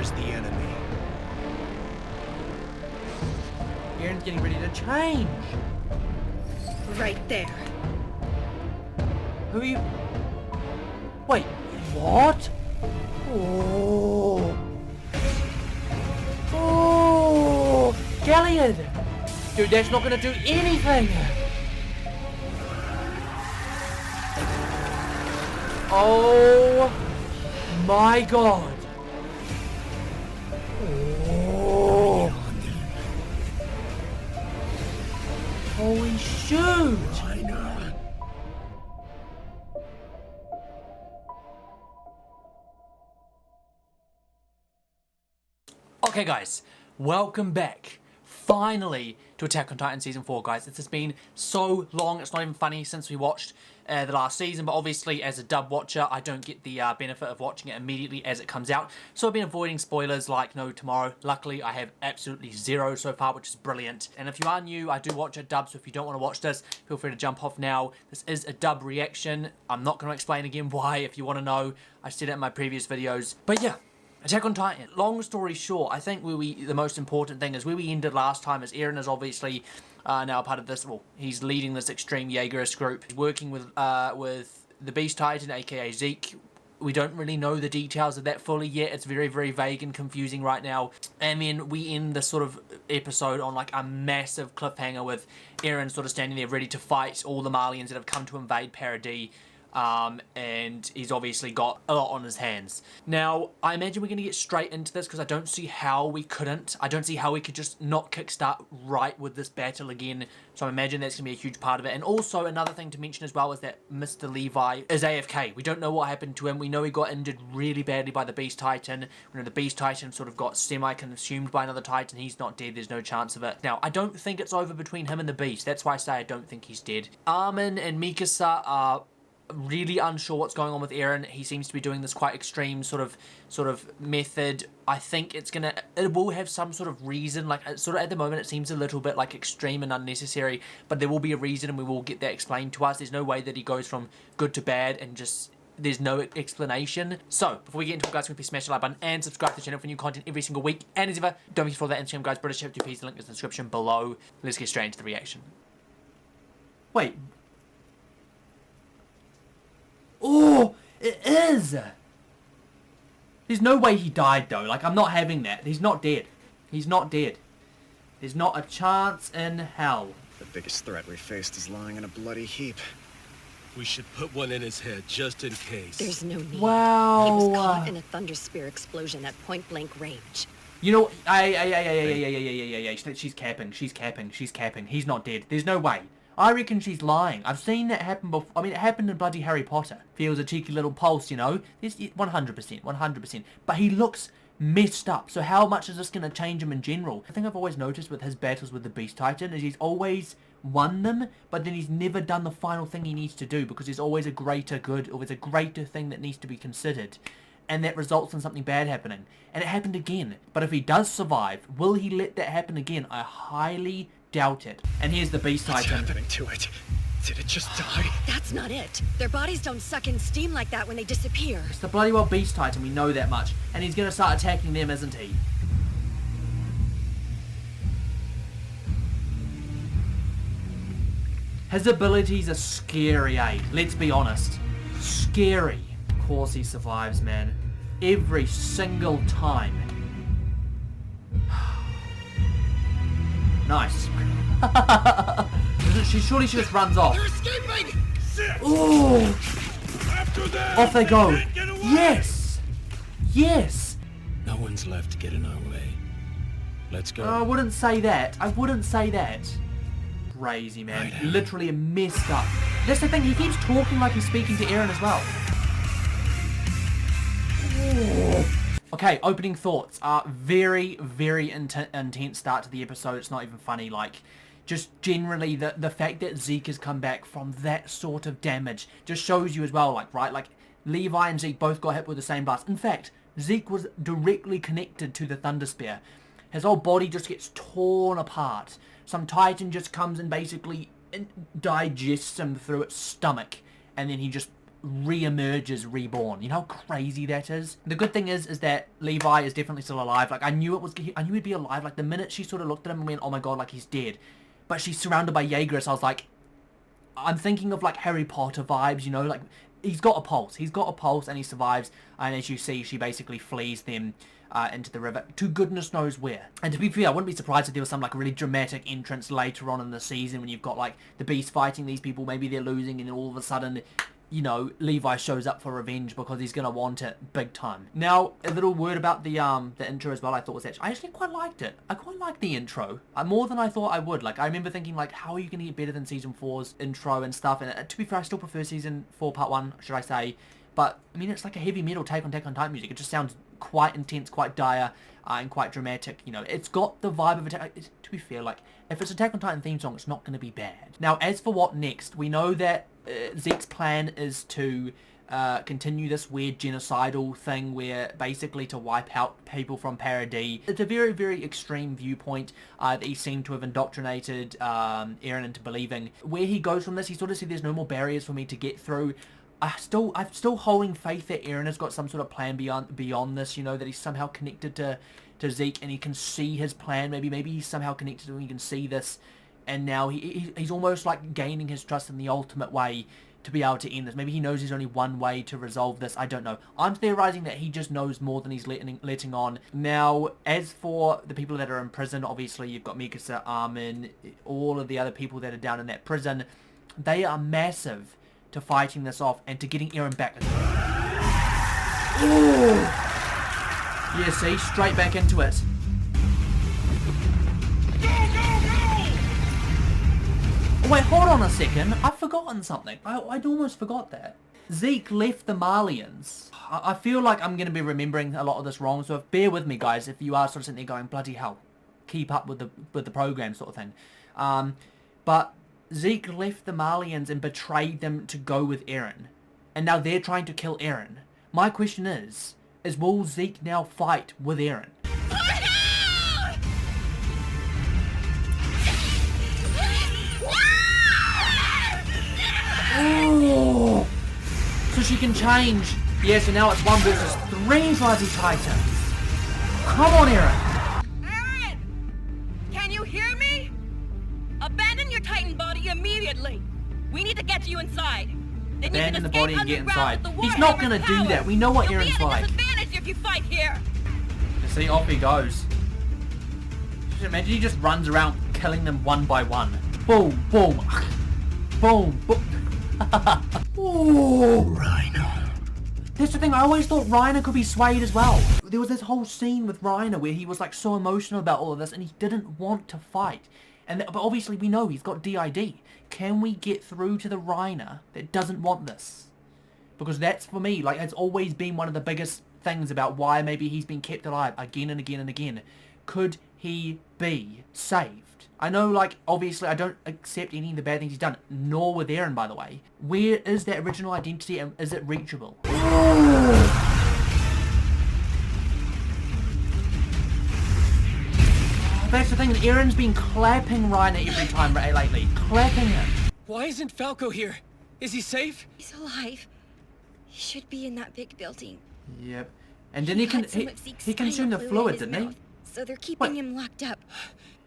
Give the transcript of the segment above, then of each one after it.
There's the enemy. Aaron's getting ready to change. Right there. Who are you? Wait, what? Oh. Oh. Galliard. Dude, that's not gonna do anything. Oh my god. Oh. Holy shoot. Okay guys, welcome back, finally, to Attack on Titan Season 4, guys. This has been so long, it's not even funny since we watched the last season, but obviously as a dub watcher, I don't get the benefit of watching it immediately as it comes out, so I've been avoiding spoilers like no tomorrow. Luckily, I have absolutely zero so far, which is brilliant. And if you are new, I do watch a dub, so if you don't want to watch this, feel free to jump off now. This is a dub reaction. I'm not going to explain again why, if you want to know. I said it in my previous videos, but yeah. Attack on Titan. Long story short, I think the most important thing is where we ended last time is Eren is obviously now part of this, well, he's leading this extreme Jaegerist group. He's working with the Beast Titan, aka Zeke. We don't really know the details of that fully yet. It's very, very vague and confusing right now. And then we end this sort of episode on like a massive cliffhanger with Eren sort of standing there ready to fight all the Malians that have come to invade Paradis. And he's obviously got a lot on his hands. Now, I imagine we're going to get straight into this because I don't see how we couldn't. I don't see how we could just not kickstart right with this battle again. So I imagine that's going to be a huge part of it. And also, another thing to mention as well is that Mr. Levi is AFK. We don't know what happened to him. We know he got injured really badly by the Beast Titan. We know the Beast Titan sort of got semi-consumed by another Titan. He's not dead. There's no chance of it. Now, I don't think it's over between him and the Beast. That's why I say I don't think he's dead. Armin and Mikasa are really unsure what's going on with Eren. He seems to be doing this quite extreme sort of method. I think it will have some sort of reason, like sort of at the moment it seems a little bit like extreme and unnecessary, but there will be a reason and we will get that explained to us. There's no way that he goes from good to bad and just there's no explanation. So, before we get into it, guys, please smash the like button and subscribe to the channel for new content every single week. And as ever, don't forget to follow that Instagram, guys. British Chef 2P's, the link is in the description below. Let's get straight into the reaction. Wait. Oh, it is! There's no way he died, though. Like, I'm not having that. He's not dead. He's not dead. There's not a chance in hell. The biggest threat we faced is lying in a bloody heap. We should put one in his head, just in case. There's no need. Wow. He was caught in a thunder spear explosion at point-blank range. You know, she's capping. She's capping. She's capping. He's not dead. There's no way. I reckon she's lying. I've seen that happen before. I mean, it happened in bloody Harry Potter. Feels a cheeky little pulse, you know. This 100%, 100%. But he looks messed up. So how much is this going to change him in general? I think I've always noticed with his battles with the Beast Titan is he's always won them, but then he's never done the final thing he needs to do because there's always a greater good or there's a greater thing that needs to be considered. And that results in something bad happening. And it happened again. But if he does survive, will he let that happen again? I highly doubt it. And here's the Beast Titan. What's happening to it? Did it just die? That's not it. Their bodies don't suck in steam like that when they disappear. It's the bloody well Beast Titan, we know that much. And he's going to start attacking them, isn't he? His abilities are scary, eh? Let's be honest. Scary. Of course he survives, man. Every single time. Nice. Surely she just runs off. They're escaping! Ooh. After them! Off they go. Get away! Yes. Yes. No one's left to get in our way. Let's go. I wouldn't say that. I wouldn't say that. Crazy, man. Right. Literally messed up. That's the thing. He keeps talking like he's speaking to Eren as well. Ooh. Okay, opening thoughts. Very, very intense start to the episode. It's not even funny. Like, just generally, the fact that Zeke has come back from that sort of damage just shows you as well, like, right? Like, Levi and Zeke both got hit with the same blast. In fact, Zeke was directly connected to the Thunder Spear. His whole body just gets torn apart. Some Titan just comes and basically digests him through its stomach. And then he just re-emerges reborn. You know how crazy that is? The good thing is that Levi is definitely still alive. Like, I knew he'd be alive. Like, the minute she sort of looked at him and went, oh my god, like, he's dead. But she's surrounded by Jaegers. I was like, I'm thinking of, like, Harry Potter vibes, you know? Like, he's got a pulse. He's got a pulse and he survives. And as you see, she basically flees them into the river to goodness knows where. And to be fair, I wouldn't be surprised if there was some, like, really dramatic entrance later on in the season when you've got, like, the Beast fighting these people. Maybe they're losing and then all of a sudden, you know, Levi shows up for revenge because he's going to want it big time. Now, a little word about the intro as well. I thought was actually, I actually quite liked it. I quite liked the intro. More than I thought I would. Like, I remember thinking, like, how are you going to get better than Season 4's intro and stuff? And to be fair, I still prefer Season 4 Part 1, should I say. But, I mean, it's like a heavy metal take on Titan music. It just sounds quite intense, quite dire, and quite dramatic. You know, it's got the vibe of Attack. To be fair, like, if it's Attack on Titan theme song, it's not going to be bad. Now, as for what next, we know that Zeke's plan is to continue this weird genocidal thing where basically to wipe out people from Paradis. It's a very, very extreme viewpoint that he seemed to have indoctrinated Eren into believing. Where he goes from this, he sort of said there's no more barriers for me to get through. I'm still holding faith that Eren has got some sort of plan beyond this, you know, that he's somehow connected to Zeke and he can see his plan. Maybe he's somehow connected to him, he can see this, and now he's almost like gaining his trust in the ultimate way to be able to end this. Maybe he knows there's only one way to resolve this. I don't know. I'm theorizing that he just knows more than he's letting on. Now, as for the people that are in prison, obviously you've got Mikasa, Armin, all of the other people that are down in that prison. They are massive to fighting this off and to getting Eren back. Ooh. Yeah, see? Straight back into it. Go, go, go! Oh, wait, hold on a second. I've forgotten something. I'd almost forgot that. Zeke left the Malians. I feel like I'm going to be remembering a lot of this wrong, so bear with me, guys, if you are sort of sitting there going, bloody hell, keep up with the program sort of thing. But Zeke left the Malians and betrayed them to go with Eren. And now they're trying to kill Eren. My question is will Zeke now fight with Eren? Oh! So she can change. Yeah, so now it's 1 versus 3 bloody Titans. Come on, Eren. Eren! Can you hear me? Abandon your Titan body immediately. We need to get you inside. Then Abandon the body and get inside. The He's not going to do that. We know what You'll Eren's be at a like. disadvantage if you fight here. See, off he goes. Just imagine he just runs around killing them one by one. Boom, boom. Boom, boom. Ooh. Rhino. That's the thing, I always thought Reiner could be swayed as well. There was this whole scene with Reiner where he was like so emotional about all of this and he didn't want to fight. But obviously we know he's got DID. Can we get through to the Reiner that doesn't want this? Because that's, for me, like, it's always been one of the biggest things about why maybe he's been kept alive again and again and again. Could he be saved? I know, like, obviously I don't accept any of the bad things he's done, nor with Eren, by the way. Where is that original identity and is it reachable? Ooh. That's the thing, Eren's been clapping Reiner every time lately. Clapping him. Why isn't Falco here? Is he safe? He's alive. He should be in that big building. Yep. And then he consumed the fluid, didn't he? So they're keeping him locked up.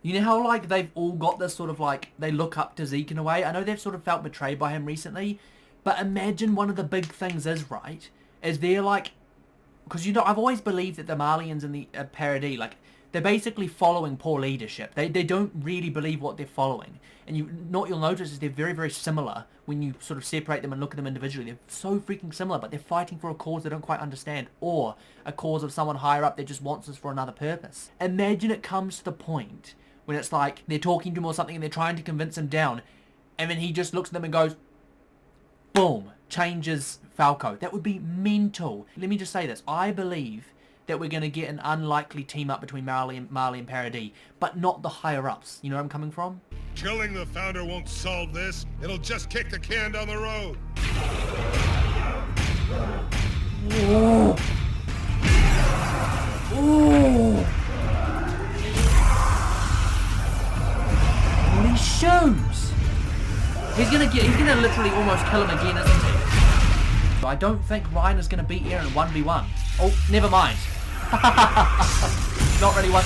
You know how, like, they've all got this sort of, like, they look up to Zeke in a way? I know they've sort of felt betrayed by him recently, but imagine one of the big things is, right, is they're, like, because, you know, I've always believed that the Malians and the Paradis, like, they're basically following poor leadership. They don't really believe what they're following. And what you'll notice is they're very, very similar when you sort of separate them and look at them individually. They're so freaking similar, but they're fighting for a cause they don't quite understand, or a cause of someone higher up that just wants this for another purpose. Imagine it comes to the point when it's like they're talking to him or something and they're trying to convince him down, and then he just looks at them and goes, boom, changes Falco. That would be mental. Let me just say this. I believe that we're going to get an unlikely team up between Marley and Paradis, but not the higher-ups. You know where I'm coming from? Killing the founder won't solve this. It'll just kick the can down the road. Ooh. Ooh. Holy shoes! He's gonna literally almost kill him again, isn't he? I don't think Ryan is going to beat Eren 1v1. Oh, never mind. Not really one.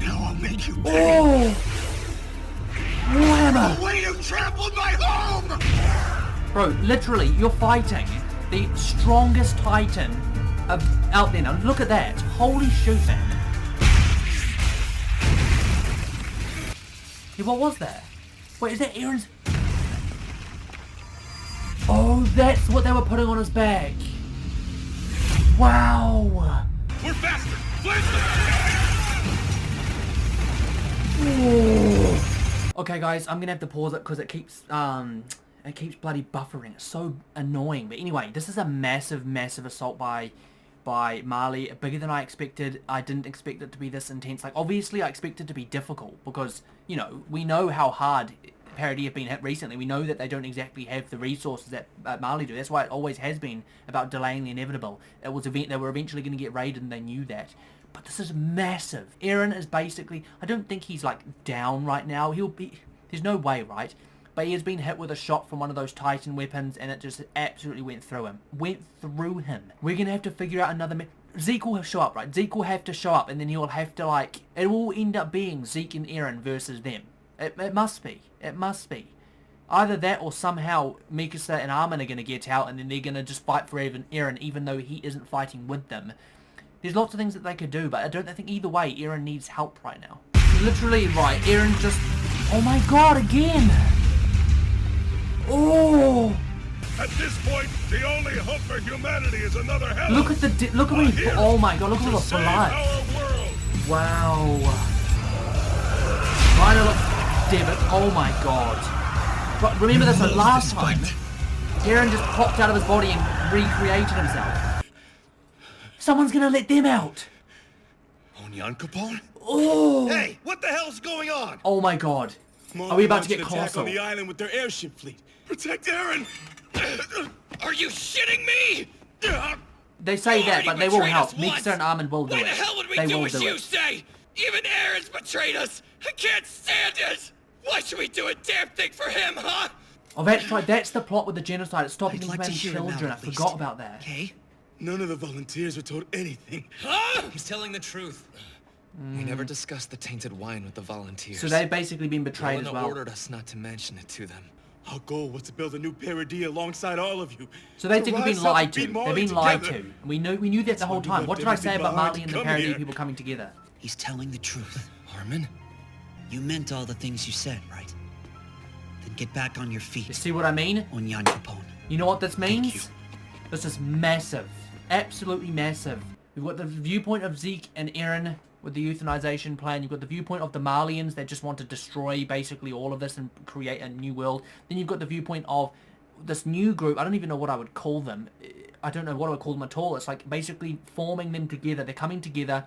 Now I'll make you pay. Oh! Warhammer! The way you trampled my home! Bro, literally, you're fighting the strongest Titan out there. Now, look at that. Holy shoot, man. Hey, what was that? Wait, is that Eren's? Oh, that's what they were putting on his back. Wow. We're faster! Flash Okay, guys, I'm gonna have to pause it because it keeps bloody buffering. It's so annoying. But anyway, this is a massive, massive assault by Marley. Bigger than I expected. I didn't expect it to be this intense. Like, obviously, I expected it to be difficult because, you know, we know how hard Parody have been hit recently. We know that they don't exactly have the resources that Marley do. That's why it always has been about delaying the inevitable. It was they were eventually going to get raided, and they knew that. But this is massive. Eren is basically, I don't think he's like down right now. He'll be, there's no way, right? But he has been hit with a shot from one of those Titan weapons, and it just absolutely went through him. We're going to have to figure out another... Zeke will show up, right? Zeke will have to show up, and then he will have to, like... It will end up being Zeke and Eren versus them. It must be. It must be. Either that, or somehow Mikasa and Armin are going to get out, and then they're going to just fight for Eren, even though he isn't fighting with them. There's lots of things that they could do, but I think either way, Eren needs help right now. Literally, right, Eren just... Oh my god, again! Oh! At this point, the only hope for humanity is another hell. Look at the... Look at me! Oh my god, look at all the blood! Wow! Rhino looks... David, oh my god. But remember this, like, last time, Eren just popped out of his body and recreated himself. Someone's gonna let them out! Onyan Capone? Oh! Hey, what the hell's going on? Oh my god. Are we about to get colossal? On the island with their airship fleet. Protect Eren! Are you shitting me? They say that, but they will help. Mikasa and Armin will do it. Why the hell would we They do will as do you it. say? Even Eren's betrayed us! I can't stand it! Why should we do a damn thing for him, huh? Oh, that's right. That's the plot with the genocide. It's stopping I'd them like from to having hear him out, children. I at least. forgot about that. Okay? None of the volunteers were told anything. Huh? He's telling the truth. We never discussed the tainted wine with the volunteers. So they've basically been betrayed as Yelena well. ordered us not to mention it to them. Our goal was to build a new parody alongside all of you. So they've To been rise up lied and to. beat They've Marley been lied together. to. We knew that the whole why we time. left What did I say everything about behind Marley to and the come parody here. people coming together? He's telling the truth. Armin? You meant all the things you said, right? Then get back on your feet. You see what I mean? Onyan Capone. You know what this Thank means? you. This is massive. Absolutely massive. We've got the viewpoint of Zeke and Eren with the euthanization plan. You've got the viewpoint of the Marlians that just want to destroy basically all of this and create a new world. Then you've got the viewpoint of this new group. I don't even know what I would call them. I don't know what I would call them at all. It's like basically forming them together. They're coming together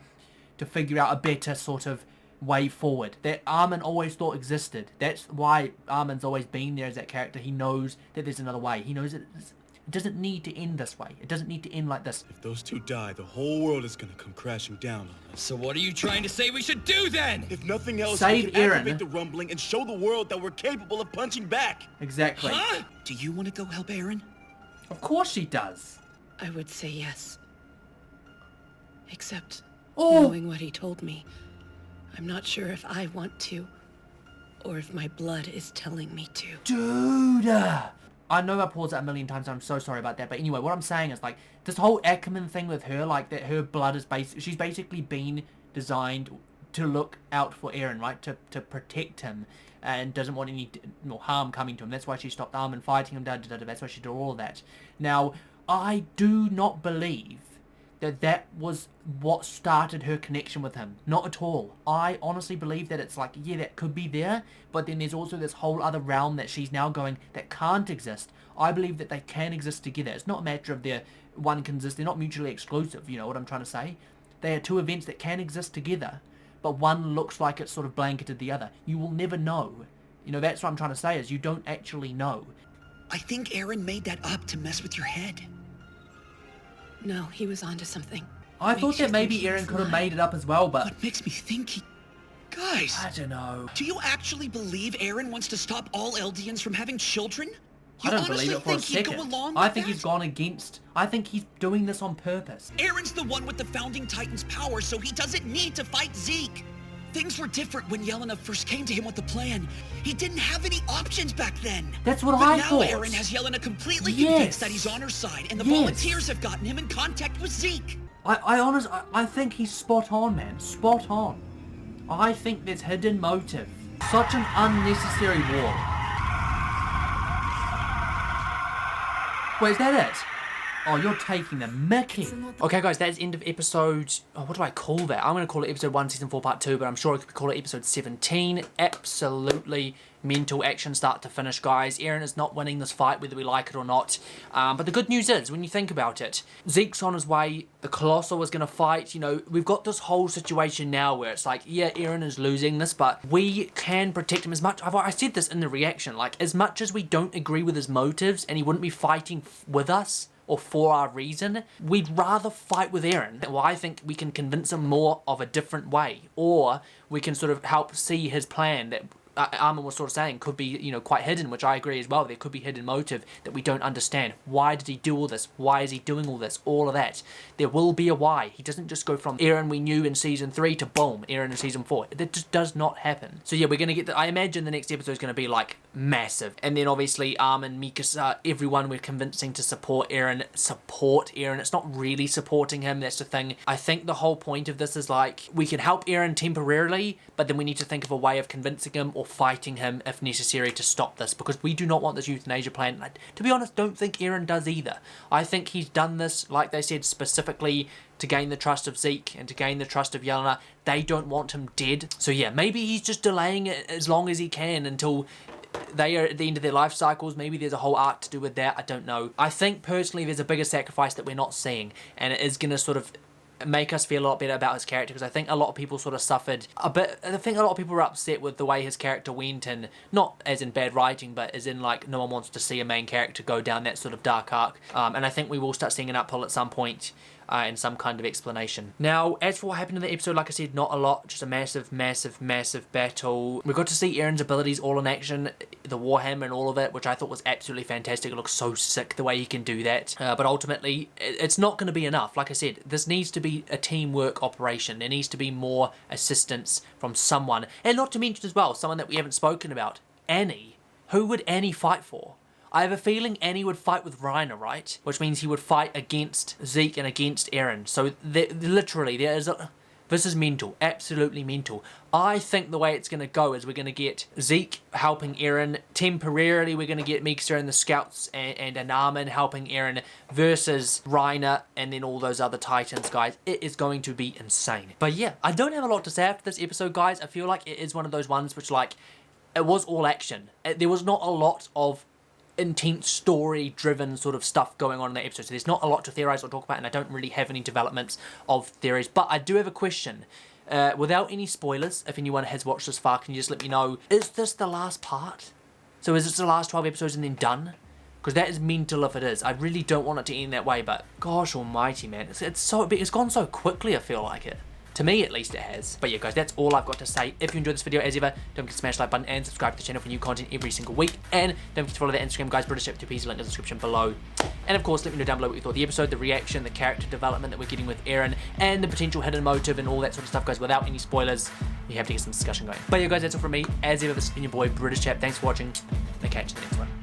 to figure out a better sort of way forward that Armin always thought existed. That's why Armin's always been there as that character. He knows that there's another way. He knows that it doesn't need to end this way. It doesn't need to end like this. If those two die, the whole world is gonna come crashing down on us. So what are you trying to say we should do then? If nothing else, Save we can Eren. activate the rumbling and show the world that we're capable of punching back. Exactly. Huh? Do you want to go help Eren? Of course she does. I would say yes. Except, Oh. knowing what he told me, I'm not sure if I want to, or if my blood is telling me to. Dude! I know I paused that a million times, I'm so sorry about that, but anyway, what I'm saying is, like, this whole Ackerman thing with her, like, that her blood is she's basically been designed to look out for Eren, right? To protect him, and doesn't want any harm coming to him. That's why she stopped Armin fighting him, that's why she did all of that. Now, I do not believe that was what started her connection with him. Not at all. I honestly believe that it's like, yeah, that could be there, but then there's also this whole other realm that she's now going that can't exist. I believe that they can exist together. It's not a matter of one can exist. They're not mutually exclusive, you know what I'm trying to say? They are two events that can exist together, but one looks like it's sort of blanketed the other. You will never know. You know, that's what I'm trying to say, is you don't actually know. I think Eren made that up to mess with your head. No, he was onto something. I Makes thought you that maybe think he Eren was could have lying. made it up as well, but What makes me think he... Guys, I don't know. do you actually believe Eren wants to stop all Eldians from having children? I don't believe it for a second. I think he's gone against... I think he's doing this on purpose. Aaron's the one with the founding Titan's power, so he doesn't need to fight Zeke. Things were different when Yelena first came to him with the plan. He didn't have any options back then. That's what I thought. But now Aaron has Yelena completely convinced that he's on her side, and the volunteers have gotten him in contact with Zeke. I think he's spot on, man. Spot on. I think there's hidden motive. Such an unnecessary war. Wait, is that it? Oh, you're taking the mickey. Okay, guys, that's the end of episode... Oh, what do I call that? I'm going to call it episode 1, season 4, part 2, but I'm sure I could call it episode 17. Absolutely mental action start to finish, guys. Eren is not winning this fight, whether we like it or not. But the good news is, when you think about it, Zeke's on his way. The Colossal is going to fight. You know, we've got this whole situation now where it's like, yeah, Eren is losing this, but we can protect him as much. I said this in the reaction. Like, as much as we don't agree with his motives, and he wouldn't be fighting with us, or for our reason, we'd rather fight with Eren. Well, I think we can convince him more of a different way, or we can sort of help see his plan that Armin was sort of saying could be, you know, quite hidden, which I agree as well. There could be hidden motive that we don't understand. Why did he do all this? Why is he doing all this? All of that. There will be a why. He doesn't just go from Eren we knew in season 3 to boom, Eren in season 4. That just does not happen. So yeah, we're going to get I imagine the next episode is going to be like massive. And then obviously Armin, Mikasa, everyone we're convincing to support Eren. It's not really supporting him. That's the thing. I think the whole point of this is like, we can help Eren temporarily, but then we need to think of a way of convincing him or fighting him if necessary to stop this, because we do not want this euthanasia plan. I, to be honest, don't think Eren does either. I think he's done this, like they said, specifically to gain the trust of Zeke and to gain the trust of Yelena. They don't want him dead. So yeah, maybe he's just delaying it as long as he can until they are at the end of their life cycles. Maybe there's a whole arc to do with that. I don't know. I think personally there's a bigger sacrifice that we're not seeing, and it is going to sort of make us feel a lot better about his character, because I think a lot of people sort of suffered a bit. I think a lot of people were upset with the way his character went, and not as in bad writing, but as in like no one wants to see a main character go down that sort of dark arc. And I think we will start seeing an uphill at some point. And some kind of explanation. Now, as for what happened in the episode, like I said, not a lot, just a massive battle. We got to see Eren's abilities all in action, the Warhammer and all of it, which I thought was absolutely fantastic. It looks so sick the way he can do that. But ultimately, it's not going to be enough. Like I said, this needs to be a teamwork operation. There needs to be more assistance from someone. And not to mention as well, someone that we haven't spoken about, Annie. Who would Annie fight for? I have a feeling Annie would fight with Reiner, right? Which means he would fight against Zeke and against Eren. So literally, this is mental. Absolutely mental. I think the way it's going to go is we're going to get Zeke helping Eren. Temporarily, we're going to get Mikasa and the Scouts and Armin helping Eren versus Reiner and then all those other Titans, guys. It is going to be insane. But yeah, I don't have a lot to say after this episode, guys. I feel like it is one of those ones which, like, it was all action. There was not a lot of intense story driven sort of stuff going on in that episode, so there's not a lot to theorize or talk about, and I don't really have any developments of theories. But I do have a question, without any spoilers. If anyone has watched this far, can you just let me know, is this the last part? So is this the last 12 episodes and then done? Because that is mental if it is. I really don't want it to end that way, but gosh almighty, man, it's gone so quickly. I feel like it. To me, at least, it has. But yeah, guys, that's all I've got to say. If you enjoyed this video, as ever, don't forget to smash the like button and subscribe to the channel for new content every single week. And don't forget to follow the Instagram, guys, BritishChap2P's, link in the description below. And of course, let me know down below what you thought of the episode, the reaction, the character development that we're getting with Eren, and the potential hidden motive and all that sort of stuff, guys, without any spoilers. You have to get some discussion going. But yeah, guys, that's all from me. As ever, this has been your boy, British Chap. Thanks for watching. I'll catch you in the next one.